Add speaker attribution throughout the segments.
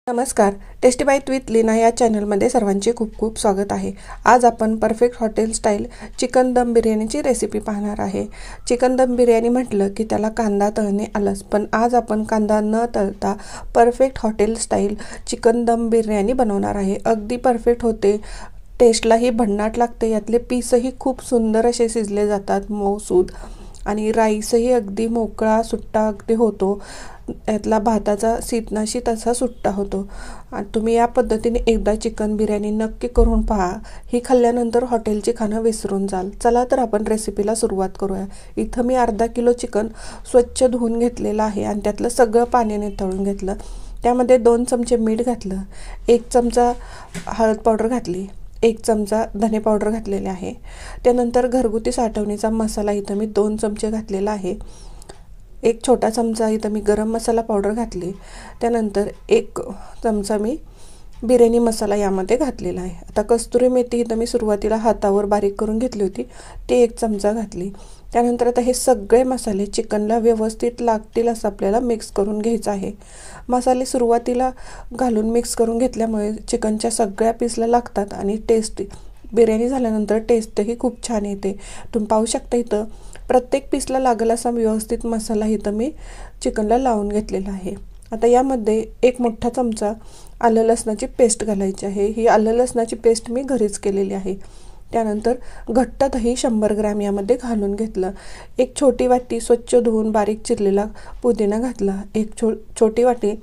Speaker 1: नमस्कार. Tasty bite with Leena या चॅनलमध्ये सर्वांचे खूप खूप स्वागत आहे. आज आपण परफेक्ट हॉटेल स्टाईल चिकन दम बिर्याणीची रेसिपी पाहणार आहे. चिकन दम बिर्याणी म्हटलं की त्याला कांदा तळणे आलंच, पण आज आपण कांदा न तळता परफेक्ट हॉटेल स्टाईल चिकन दम बिर्याणी बनवणार आहे. अगदी परफेक्ट होते, टेस्टलाही भन्नाट लागते. यातले पीसही खूप सुंदर असे शिजले जातात, मऊसूद, आणि राईसही अगदी मोकळा सुट्टा अगदी होतो. यातला भाताचा सीतनाशी तसा सुट्टा होतो. तुम्ही या पद्धतीने एकदा चिकन बिर्याणी नक्की करून पहा. ही खाल्ल्यानंतर हॉटेलची खाणं विसरून जाल. चला तर आपण रेसिपीला सुरुवात करूया. इथं मी अर्धा किलो चिकन स्वच्छ धुवून घेतलेलं आहे आणि त्यातलं सगळं पाण्याने तळून घेतलं. त्यामध्ये 2 चमचे मीठ घातलं, 1 चमचा हळद पावडर घातली, 1 चमचा धने पावडर घातलेले आहे. त्यानंतर घरगुती साठवणीचा मसाला इथं मी 2 चमचे घातलेला आहे. 1 छोटा चमचा इथं मी गरम मसाला पावडर घातली. त्यानंतर 1 चमचा मी बिर्याणी मसाला यामध्ये घातलेला आहे. आता कस्तुरी मेथी इथं मी सुरुवातीला हातावर बारीक करून घेतली होती, ते 1 चमचा घातली. त्यानंतर आता हे सगळे मसाले चिकनला व्यवस्थित लागतील असं आपल्याला मिक्स करून घ्यायचं आहे. मसाले सुरुवातीला घालून मिक्स करून घेतल्यामुळे चिकनच्या सगळ्या पीसला लागतात आणि टेस्ट बिर्याणी झाल्यानंतर टेस्टही खूप छान येते. तुम्ही पाहू शकता इथं प्रत्येक पीसला लागेल असा व्यवस्थित मसाला इथं मी चिकनला लावून घेतलेला आहे. आता यामध्ये 1 मोठा चमचा आलं लसणाची पेस्ट घालायची आहे. ही आलं लसणाची पेस्ट मी घरीच केलेली आहे. त्यानंतर घट्ट दही 100 ग्रॅम यामध्ये घालून घेतलं. 1 छोटी वाटी स्वच्छ धुवून बारीक चिरलेला पुदिना घातला. 1 छोटी वाटी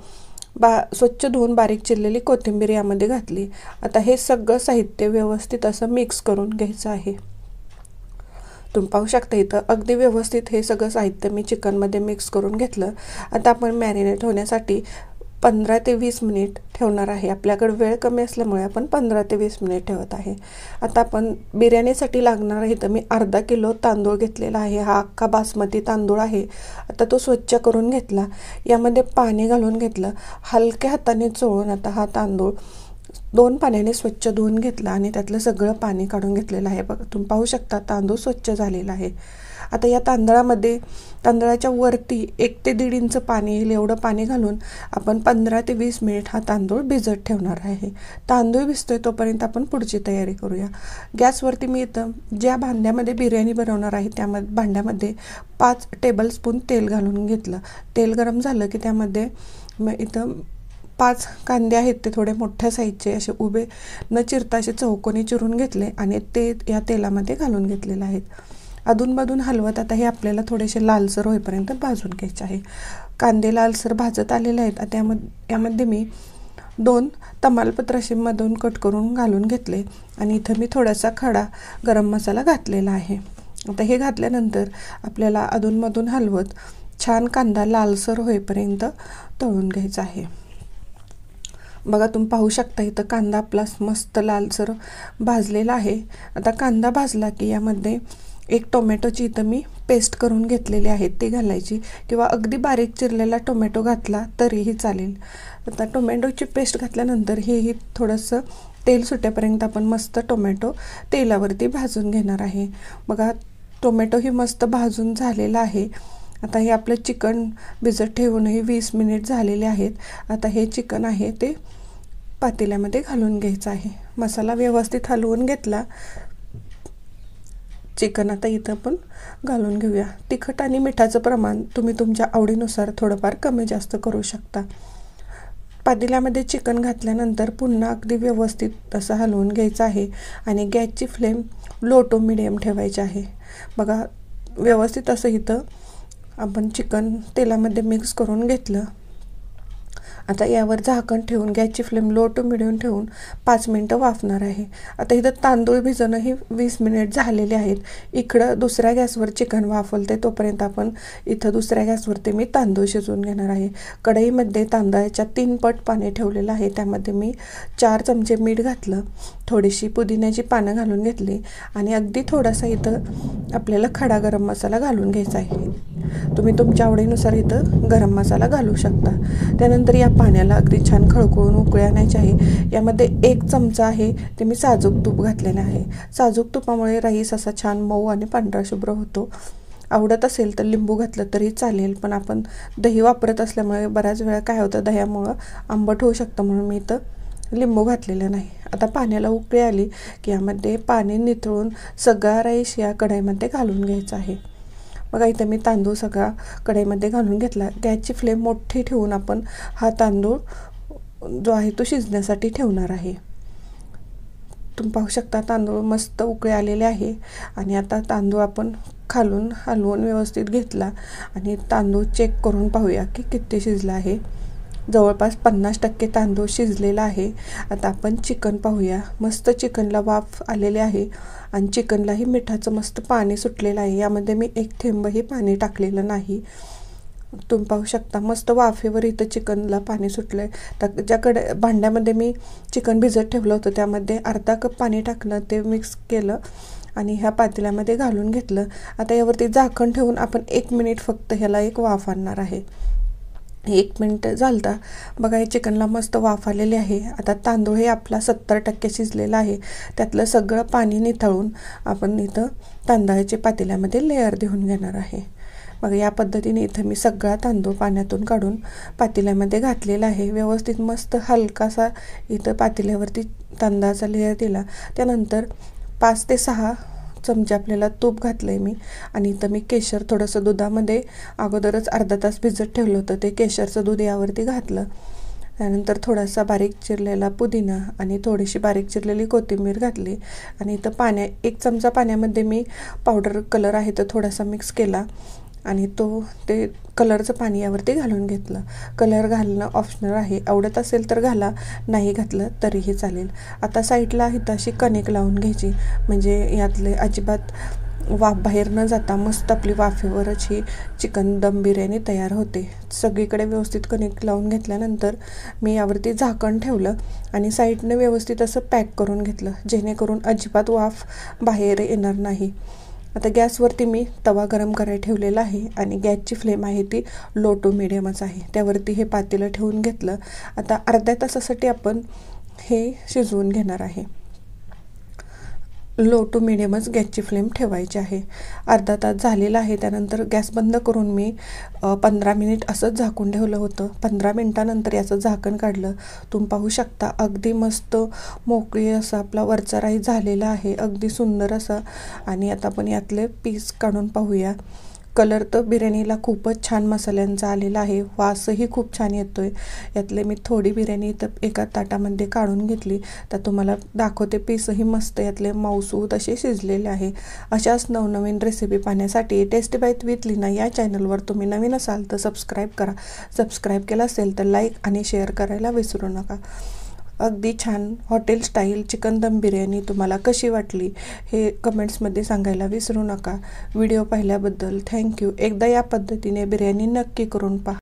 Speaker 1: स्वच्छ धुवून बारीक चिरलेली कोथिंबीर यामध्ये घातली. आता हे सगळं साहित्य व्यवस्थित असं मिक्स करून घ्यायचं आहे. तुम्ही पाहू शकता इथं अगदी व्यवस्थित हे सगळं साहित्य मी चिकनमध्ये मिक्स करून घेतलं. आता आपण मॅरिनेट होण्यासाठी 15 ते 20 मिनिट ठेवणार आहे. आपल्याकडे वेळ कमी असल्यामुळे आपण 15 ते 20 मिनिट ठेवत आहे. आता आपण बिर्याणीसाठी लागणार आहे तर मी अर्धा किलो तांदूळ घेतलेला आहे. हा अख्खा बासमती तांदूळ आहे. आता तो स्वच्छ करून घेतला. यामध्ये पाणी घालून घेतलं. हलक्या हाताने चोळून आता हा तांदूळ 2 पाण्याने स्वच्छ धुवून घेतला आणि त्यातलं सगळं पाणी काढून घेतलेलं आहे. बघा, तुम्ही पाहू शकता तांदूळ स्वच्छ झालेला आहे. आता या तांदळाच्या वरती 1 ते 1.5 इंच पाणी येईल एवढं पाणी घालून आपण 15 ते 20 मिनिट हा तांदूळ भिजत ठेवणार आहे. तांदूळ भिजतोय तोपर्यंत आपण पुढची तयारी करूया. गॅसवरती मी इथं ज्या भांड्यामध्ये बिर्याणी बनवणार आहे त्यामध्ये भांड्यामध्ये 5 टेबलस्पून तेल घालून घेतलं. तेल गरम झालं की त्यामध्ये इथं 5 कांदे आहेत, ते थोडे मोठ्या साईजचे असे उभे न चिरता असे चौकोनी चिरून घेतले आणि ते या तेलामध्ये घालून घेतलेले आहेत. अधूनमधून हलवत आता हे आपल्याला थोडेसे लालसर होईपर्यंत भाजून घ्यायचे आहे. कांदे लालसर भाजत आलेले आहेत. आता यामध्ये मी 2 तमालपत्र असे मधून कट करून घालून घेतले आणि इथं मी थोडासा खडा गरम मसाला घातलेला आहे. आता हे घातल्यानंतर आपल्याला अधूनमधून हलवत छान कांदा लालसर होईपर्यंत तळून घ्यायचा आहे. बघा, तुम्ही पाहू शकता इथं कांदा आपला मस्त लालसर भाजलेला आहे. आता कांदा भाजला की यामध्ये 1 टोमॅटोची इथं मी पेस्ट करून घेतलेली आहे ती घालायची, किंवा अगदी बारीक चिरलेला टोमॅटो घातला तरीही चालेल. आता टोमॅटोची पेस्ट घातल्यानंतर हेही थोडंसं तेल सुटेपर्यंत आपण मस्त टोमॅटो तेलावरती भाजून घेणार आहे. बघा, टोमॅटोही मस्त भाजून झालेला आहे. आता हे आपलं चिकन भिजत ठेवूनही 20 मिनिट झालेले आहेत. आता हे चिकन आहे ते पातेल्यामध्ये घालून घ्यायचं आहे. मसाला व्यवस्थित हलवून घेतला. चिकन आता इथं पण घालून घेऊया. तिखट आणि मिठाचं प्रमाण तुम्ही तुमच्या आवडीनुसार थोडंफार कमी जास्त करू शकता. पातेल्यामध्ये चिकन घातल्यानंतर पुन्हा अगदी व्यवस्थित असं हलवून घ्यायचं आहे आणि गॅसची फ्लेम लो टू मिडियम ठेवायची आहे. बघा, व्यवस्थित असं इथं आपण चिकन तेलामध्ये मिक्स करून घेतलं. आता यावर झाकण ठेवून गॅसची फ्लेम लो टू मिडियम ठेवून 5 मिनिटं वाफणार आहे. आता इथं तांदूळ भिजणंही 20 मिनिट झालेले आहेत. इकडं दुसऱ्या गॅसवर चिकन वाफवते तोपर्यंत आपण इथं दुसऱ्या गॅसवरती मी तांदूळ शिजवून घेणार आहे. कढईमध्ये तांदळाच्या 3 पट पाणी ठेवलेलं आहे. त्यामध्ये मी 4 चमचे मीठ घातलं, थोडीशी पुदिन्याची पानं घालून घेतली आणि अगदी थोडासा इथं आपल्याला खडा गरम मसाला घालून घ्यायचा आहे. तुम्ही तुमच्या आवडीनुसार इथं गरम मसाला घालू शकता. त्यानंतर या पाण्याला अगदी छान खळखळून उकळी आणायची आहे. यामध्ये 1 चमचा आहे ते मी साजूक तूप घातलेलं आहे. साजूक तुपामुळे राईस असा छान मऊ आणि पांढरा शुभ्र होतो. आवडत असेल तर लिंबू घातलं तरी चालेल, पण आपण दही वापरत असल्यामुळे बऱ्याच वेळा काय होतं दह्यामुळं आंबट होऊ शकतं, म्हणून मी इथं लिंबू घातलेलं नाही. आता पाण्याला उकळी आली की यामध्ये पाणी निथळून सगळा राईस या कढईमध्ये घालून घ्यायचा आहे. बघा इथं मी तांदूळ सगळा कढईमध्ये घालून घेतला. गॅसची फ्लेम मोठी ठेवून आपण हा तांदूळ जो आहे तो शिजण्यासाठी ठेवणार आहे. तुम्ही पाहू शकता तांदूळ मस्त उकळी आलेले आहे. आणि आता तांदूळ आपण खालून हलवून व्यवस्थित घेतला आणि तांदूळ चेक करून पाहूया की किती शिजला आहे. जवळपास 50% तांदूळ शिजलेला आहे. आता आपण चिकन पाहूया. मस्त चिकनला वाफ आलेले आहे आणि चिकनलाही मिठाचं मस्त पाणी सुटलेलं आहे. यामध्ये मी एक थेंबही पाणी टाकलेलं नाही. तुम्ही पाहू शकता मस्त वाफेवर इथं चिकनला पाणी सुटलं आहे. तर ज्याकडे भांड्यामध्ये मी चिकन भिजत ठेवलं होतं त्यामध्ये अर्धा कप पाणी टाकलं, ते मिक्स केलं आणि ह्या पातेल्यामध्ये घालून घेतलं. आता यावरती झाकण ठेवून आपण 1 मिनिट फक्त ह्याला एक वाफ आणणार आहे. 1 मिनिट झालता. बघा हे चिकनला मस्त वाफ आलेली आहे. आता तांदूळ हे आपला 70% शिजलेला आहे. त्यातलं सगळं पाणी निथळून आपण इथं तांदळाच्या पातेल्यामध्ये लेअर देऊन घेणार आहे. मग या पद्धतीने इथं मी सगळा तांदूळ पाण्यातून काढून पातेल्यामध्ये घातलेला आहे. व्यवस्थित मस्त हलकासा इथं पातेल्यावरती तांदळाचा लेअर दिला. त्यानंतर 5 ते 6 चमचे आपल्याला तूप घातलं आहे मी. आणि इथं मी केशर थोडंसं दुधामध्ये अगोदरच अर्धा तास भिजत ठेवलं होतं, ते केशरचं दूध यावरती घातलं. त्यानंतर थोडासा बारीक चिरलेला पुदिना आणि थोडीशी बारीक चिरलेली कोथिंबीर घातली. आणि इथं 1 चमचा पाण्यामध्ये मी पावडर कलर आहे तर थोडासा मिक्स केला आणि ते कलरचं पाणी यावरती घालून घेतलं. कलर घालणं ऑप्शनल आहे, आवडत असेल तर घाला, नाही घातलं तरीही चालेल. आता साईडला इथं अशी कणिक लावून घ्यायची, म्हणजे यातले अजिबात वाफ बाहेर न जाता मस्त आपली वाफेवरच ही चिकन दम बिर्याणी तयार होते. सगळीकडे व्यवस्थित कणिक लावून घेतल्यानंतर मी यावरती झाकण ठेवलं आणि साईडनं व्यवस्थित असं पॅक करून घेतलं, जेणेकरून अजिबात वाफ बाहेर येणार नाही. आता गॅसवरती मी तवा गरम करायला ठेवलेला आहे आणि गॅसची फ्लेम आहे ती लो टू मिडियमच आहे. त्यावरती हे पातेलं ठेवून घेतलं. आता अर्ध्या तासासाठी आपण हे शिजवून घेणार आहे. लो टू मिडियमच गॅसची फ्लेम ठेवायची आहे. अर्धा तास झालेला आहे. त्यानंतर गॅस बंद करून मी 15 मिनिट असंच झाकून ठेवलं होतं. 15 मिनिटानंतर याचं झाकण काढलं. तुम्ही पाहू शकता अगदी मस्त मोकळी असा आपला वरचा राईस झालेला आहे, अगदी सुंदर असा. आणि आता आपण यातले पीस काढून पाहूया. कलर तर बिर्याणीला खूपच छान मसाल्यांचा आलेला आहे, वासही खूप छान येतोय. यातले मी थोडी बिर्याणी इथं एका ताटामध्ये काढून घेतली, तर तुम्हाला दाखवते. पीसही मस्त यातले मऊसूत असे शिजलेले आहे. अशाच नवनवीन रेसिपी पाहण्यासाठी टेस्टी बाईट विथ लीना या चॅनलवर तुम्ही नवीन असाल तर सबस्क्राईब करा. सबस्क्राईब केलं असेल तर लाईक आणि शेअर करायला विसरू नका. अगदी छान हॉटेल स्टाईल चिकन दम बिर्याणी तुम्हाला कशी वाटली हे कमेंट्समध्ये सांगायला विसरू नका. व्हिडिओ पाहिल्याबद्दल थँक्यू. एकदा या पद्धतीने बिर्याणी नक्की करून पहा.